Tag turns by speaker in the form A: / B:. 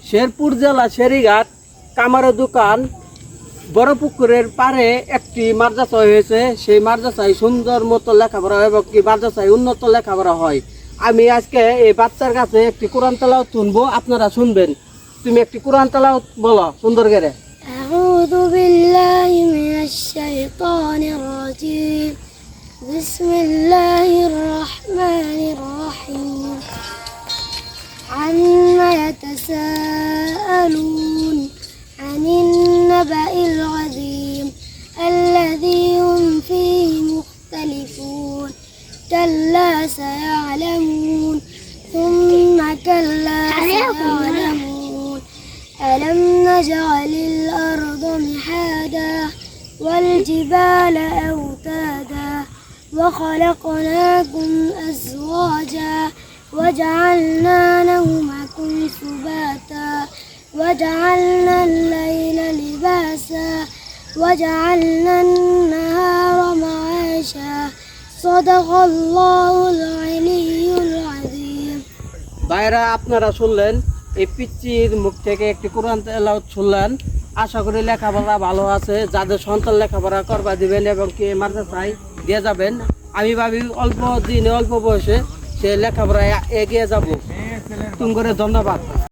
A: শেরপুর জেলা শেরিঘাট কামারের দোকান বড় পুকুরের পারে একটি মাদ্রাসা হয়েছে। সেই মাদ্রাসায় সুন্দর মতো লেখাপড়া এবং কি মাদ্রাসায় উন্নত লেখাপড়া হয়। আমি আজকে এই বাচ্চার কাছে একটি কোরআন তেলাওয়াত শুনবো, আপনারা শুনবেন। তুমি একটি কোরআন তেলাওয়াত বলো সুন্দর করে।
B: আউযু বিল্লাহি মিনাশ শাইতানির রাজীম। বিসমিল্লাহির রহমানির রহিম। আম্মা ইয়াতাসাআলুন আনিন নাবাইল আযীম الذي هم فيه مختلفون كلا سيعلمون ثم كلا سيعلمون ألم نجعل الأرض مهادا والجبال أوتادا وخلقناكم أزواجا وجعلنا نومكم سباتا وجعلنا الليل لباسا وجعلنا النهار معاشا صدق الله العلي العظيم।
A: ভাইরা, আপনারা শুনলেন এই পিচ্চির মুখ থেকে একটি কোরআন তেলাওয়াত শুনলেন। আশা করি লেখাপড়া ভালো আছে। যাদের সন্তান লেখাপড়া করবা দিবেন এবং কি মাদ্রাসায় দিয়ে যাবেন। আমি ভাবি অল্প দিনে অল্প বয়সে সে লেখাপড়ায় এগিয়ে যাব। তুমি করে ধন্যবাদ।